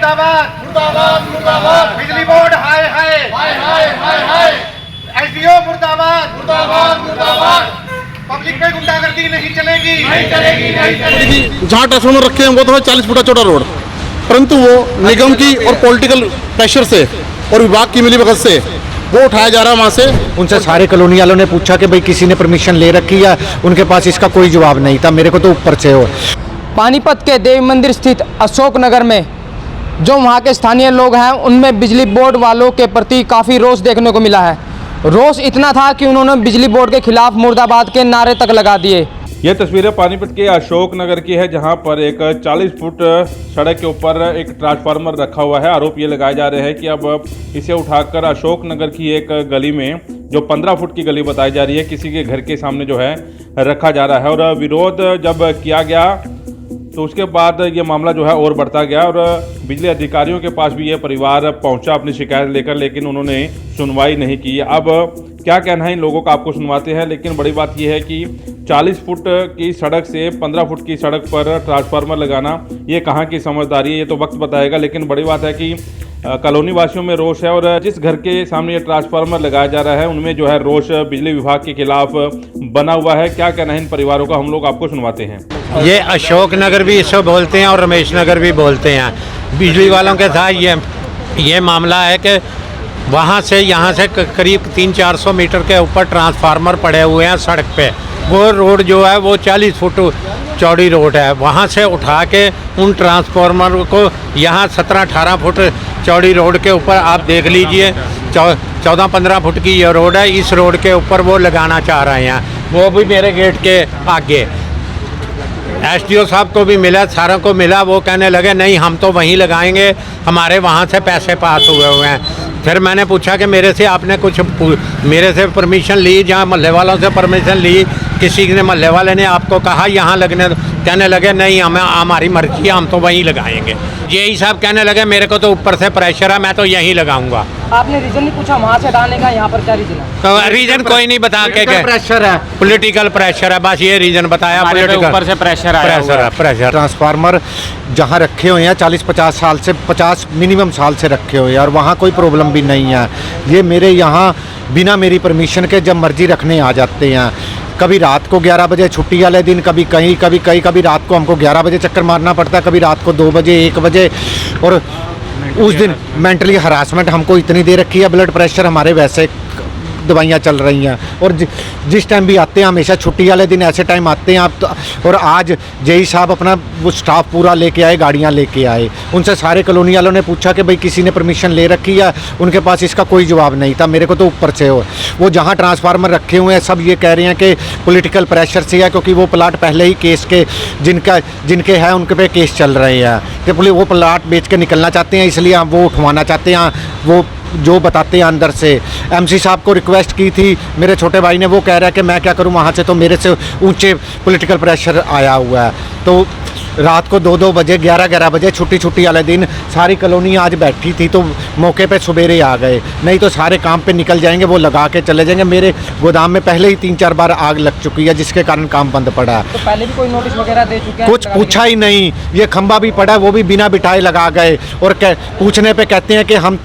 मुर्दाबाद मुर्दाबाद मुर्दाबाद, बिजली बोर्ड हाय हाय हाय हाय हाय हाय, एसडीओ मुर्दाबाद मुर्दाबाद मुर्दाबाद, पब्लिक पे गुंडागर्दी नहीं चलेगी नहीं चलेगी नहीं चलेगी। जहाँ ट्रांसफार्मर रखे हैं वो तो है 40 फुट चौड़ा रोड, परंतु वो निगम की और पॉलिटिकल प्रेशर से और विभाग की मिलीभगत से वो उठाया जा रहा है वहाँ से। उनसे सारे कॉलोनी वालों ने पूछा कि भाई किसी ने परमिशन ले रखी है, उनके पास इसका कोई जवाब नहीं था। मेरे को तो ऊपर से हो। पानीपत के देवी मंदिर स्थित अशोक नगर में जो वहाँ के स्थानीय लोग हैं उनमें बिजली बोर्ड वालों के प्रति काफ़ी रोष देखने को मिला है। रोष इतना था कि उन्होंने बिजली बोर्ड के खिलाफ मुर्दाबाद के नारे तक लगा दिए। यह तस्वीरें पानीपत के अशोक नगर की है, जहां पर एक 40 फुट सड़क के ऊपर एक ट्रांसफार्मर रखा हुआ है। आरोप ये लगाए जा रहे हैं कि अब इसे उठाकर अशोक नगर की एक गली में, जो 15 फुट की गली बताई जा रही है, किसी के घर के सामने जो है रखा जा रहा है। और विरोध जब किया गया तो उसके बाद ये मामला जो है और बढ़ता गया और बिजली अधिकारियों के पास भी ये परिवार पहुंचा अपनी शिकायत लेकर, लेकिन उन्होंने सुनवाई नहीं की। अब क्या कहना है इन लोगों का आपको सुनवाते हैं, लेकिन बड़ी बात यह है कि 40 फुट की सड़क से 15 फुट की सड़क पर ट्रांसफार्मर लगाना ये कहाँ की समझदारी है, ये तो वक्त बताएगा। लेकिन बड़ी बात है कि कॉलोनी वासियों में रोष है और जिस घर के सामने ये ट्रांसफार्मर लगाया जा रहा है उनमें जो है रोष बिजली विभाग के खिलाफ बना हुआ है। क्या कहना है इन परिवारों का, हम लोग आपको सुनवाते हैं। ये अशोक नगर भी इसको बोलते हैं और रमेश नगर भी बोलते हैं। बिजली वालों के साथ ये मामला है कि वहाँ से यहाँ से करीब 300-400 मीटर के ऊपर ट्रांसफार्मर पड़े हुए हैं सड़क पे। वो रोड जो है वो 40 फुट चौड़ी रोड है। वहाँ से उठा के उन ट्रांसफार्मर को यहाँ 17-18 फुट चौड़ी रोड के ऊपर आप देख लीजिए, 14-15 फुट की ये रोड है। इस रोड के ऊपर वो लगाना चाह रहे हैं, वो भी मेरे गेट के आगे। एसडीओ साहब को भी मिला, सारों को मिला, वो कहने लगे नहीं हम तो वहीं लगाएंगे, हमारे वहाँ से पैसे पास हुए हैं। फिर मैंने पूछा कि मेरे से आपने कुछ मेरे से परमिशन ली, जहाँ मोहल्ले वालों से परमिशन ली, किसी ने मोहल्ले वाले ने आपको कहा यहाँ लगने, कहने लगे नहीं हमें हमारी मर्जी है, हम तो वहीं लगाएंगे। यही साहब कहने लगे मेरे को तो ऊपर से प्रेशर है, मैं तो यहीं लगाऊंगा। आपने रीजन नहीं पूछा वहाँ से हटाने का, यहाँ पर क्या रीजन है? तो रीजन कोई नहीं बता के प्रेशर है, पॉलिटिकल प्रेशर है, बस ये रीजन बताया। पॉलिटिकल ऊपर से प्रेशर है, प्रेशर। ट्रांसफार्मर जहाँ रखे हुए हैं 40-50 साल से, 50 मिनिमम साल से रखे हुए हैं और वहाँ कोई प्रॉब्लम भी नहीं है। ये मेरे यहाँ बिना मेरी परमिशन के जब मर्जी रखने आ जाते हैं। कभी रात को 11 बजे छुट्टी वाले दिन, कभी कहीं कभी रात को हमको 11 बजे चक्कर मारना पड़ता है, कभी रात को 2 बजे 1 बजे। और उस दिन मेंटली हरासमेंट हमको इतनी दे रखी है, ब्लड प्रेशर हमारे वैसे दवाइयाँ चल रही हैं। और जिस टाइम भी आते हैं हमेशा छुट्टी वाले दिन ऐसे टाइम आते हैं आप तो। और आज जेई साहब अपना वो स्टाफ पूरा लेके आए, गाड़ियाँ लेके आए। उनसे सारे कॉलोनी वालों ने पूछा कि भाई किसी ने परमिशन ले रखी है, उनके पास इसका कोई जवाब नहीं था। मेरे को तो ऊपर से हो। वो जहाँ ट्रांसफार्मर रखे हुए हैं सब ये कह रहे हैं कि पॉलिटिकल प्रेशर से है, क्योंकि वो प्लाट पहले ही केस के जिनके हैं उनके पे केस चल रहे हैं कि वो प्लाट बेच के निकलना चाहते हैं, इसलिए हम वो उठवाना चाहते हैं। वो जो बताते हैं अंदर से। एमसी साहब को रिक्वेस्ट की थी मेरे छोटे भाई ने, वो कह रहा है कि मैं क्या करूं, वहाँ से तो मेरे से ऊंचे पॉलिटिकल प्रेशर आया हुआ है। तो रात को 2-2 बजे 11-11 बजे छुट्टी वाले दिन सारी कॉलोनी आज बैठी थी, तो मौके पे सवेरे आ गए, नहीं तो सारे काम पे निकल जाएंगे, वो लगा के चले जाएंगे। मेरे गोदाम में पहले ही 3-4 बार आग लग चुकी है, जिसके कारण काम बंद पड़ा है। तो पहले भी कोई नोटिस वगैरह दे चुके हैं? कुछ पूछा ही नहीं। ये खंबा भी पड़ा है, वो भी बिना बिठाए लगा गए और पूछने पे कहते हैं कि हम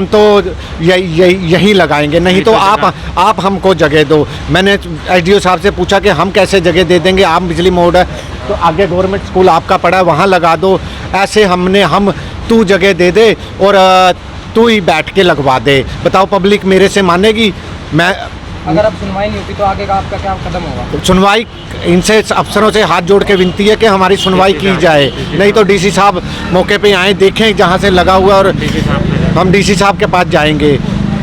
तो यहीं लगाएंगे, नहीं तो आप हमको जगह दो। मैंने एसडीओ साहब से पूछा कि हम कैसे जगह दे देंगे, आप बिजली मोड़ है तो आगे गवर्नमेंट स्कूल आपका पड़ा है वहाँ लगा दो। ऐसे तू जगह दे दे और तू ही बैठ के लगवा दे। बताओ पब्लिक मेरे से मानेगी? मैं अगर अब सुनवाई नहीं होती तो आगे का आपका क्या कदम होगा? सुनवाई इनसे अफसरों से हाथ जोड़ के विनती है कि हमारी सुनवाई की जाए, नहीं तो डीसी साहब मौके पे आए, देखें जहाँ से लगा हुआ और हम डीसी साहब के पास जाएंगे।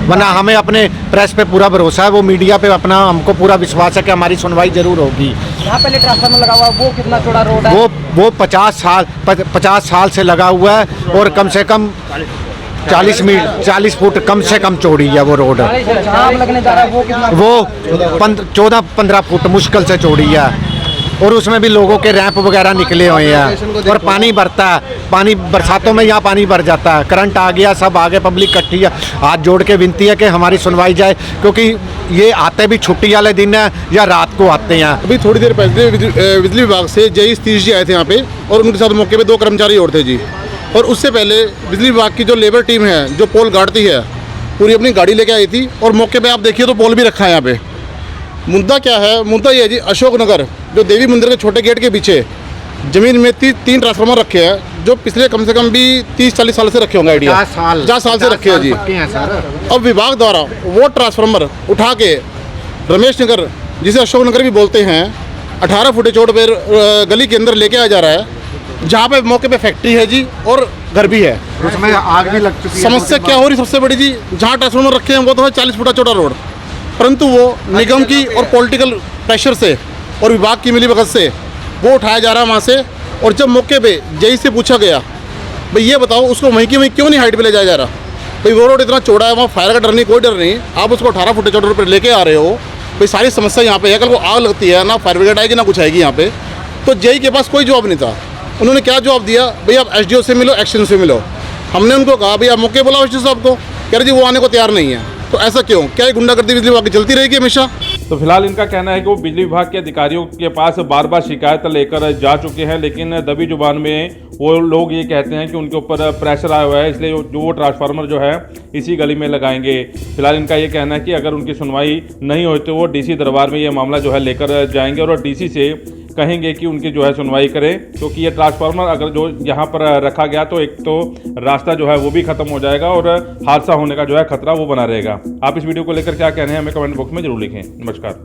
वरना हमें अपने प्रेस पे पूरा भरोसा है, वो मीडिया पे अपना हमको पूरा विश्वास है कि हमारी सुनवाई जरूर होगी। यहाँ पहले ट्रांसफार्मर लगा हुआ है, वो कितना चौड़ा रोड है? वो 50 साल से लगा हुआ है और कम से कम 40 फुट कम से कम चौड़ी है वो रोड। लगने जा रहा है वो कितना? वो 14-15 फुट मुश्किल से चौड़ी है और उसमें भी लोगों के रैंप वगैरह निकले हुए हैं और पानी भरता है। पानी बरसातों में यहाँ पानी भर जाता है, करंट आ गया, सब आ गए, पब्लिक इकट्ठी है। हाथ जोड़ के विनती है कि हमारी सुनवाई जाए, क्योंकि ये आते भी छुट्टी वाले दिन है या रात को आते हैं। अभी थोड़ी देर पहले बिजली विभाग से जेई सतीश जी आए थे यहाँ पे और उनके साथ मौके पे 2 कर्मचारी और थे जी। और उससे पहले बिजली विभाग की जो लेबर टीम है जो पोल गाड़ती है पूरी अपनी गाड़ी लेके आई थी और मौके पे आप देखिए तो पोल भी रखा है यहाँ पे। मुद्दा क्या है? मुद्दा ये है जी, अशोक नगर जो देवी मंदिर के छोटे गेट के पीछे ज़मीन में 3 ट्रांसफार्मर रखे हैं जो पिछले कम से कम भी 30-40 साल से रखे होंगे। आइडिया 50 साल से रखे हैं जी। अब विभाग द्वारा वो ट्रांसफार्मर उठा के रमेश नगर, जिसे अशोक नगर भी बोलते हैं, 18 फुट चौड़ पर गली के अंदर लेके आ जा रहा है, जहाँ पे मौके पे फैक्ट्री है जी और घर भी है। उसमें आग भी लग चुकी है। समस्या क्या हो रही सबसे बड़ी जी, जहाँ ट्रांसफार्मर रखे हैं वो तो है 40 फुट चौड़ा रोड, परंतु वो निगम की और पॉलिटिकल प्रेशर से और विभाग की मिलीभगत से वो उठाया जा रहा है वहाँ से। और जब मौके पे जेई से पूछा गया, भाई ये बताओ उसको वहीं की वहीं क्यों नहीं हाइट पे ले जाया जा रहा? भाई वो रोड इतना चौड़ा है, वहाँ फायर का डर नहीं, कोई डर नहीं, आप उसको 18 फुट चौड़े रोड पर लेके आ रहे हो। भाई सारी समस्या यहाँ पे है, कल को आग लगती है ना फायर ब्रिगेड आएगी ना कुछ आएगी यहाँ पे। तो जेई के पास कोई जवाब नहीं था। उन्होंने क्या जवाब दिया, भाई आप एसडीओ से मिलो, एक्शन से मिलो। हमने उनको कहा भाई आप मौके बुलाओ एसडीओ साहब को, कह रहे जी वो आने को तैयार नहीं है। तो ऐसा क्यों? क्या ये गुंडागर्दी बिजली विभाग की चलती रहेगी हमेशा? तो फिलहाल इनका कहना है कि वो बिजली विभाग के अधिकारियों के पास बार बार शिकायत लेकर जा चुके हैं, लेकिन दबी जुबान में वो लोग ये कहते हैं कि उनके ऊपर प्रेशर आया हुआ है, इसलिए जो वो ट्रांसफार्मर जो है इसी गली में लगाएंगे। फिलहाल इनका ये कहना है कि अगर उनकी सुनवाई नहीं होती तो वो डीसी दरबार में ये मामला जो है लेकर जाएंगे और डीसी से कहेंगे कि उनकी जो है सुनवाई करें, क्योंकि ये ट्रांसफार्मर अगर जो यहाँ पर रखा गया तो एक तो रास्ता जो है वो भी खत्म हो जाएगा और हादसा होने का जो है खतरा वो बना रहेगा। आप इस वीडियो को लेकर क्या कहने हैं हमें कमेंट बॉक्स में जरूर लिखें। नमस्कार।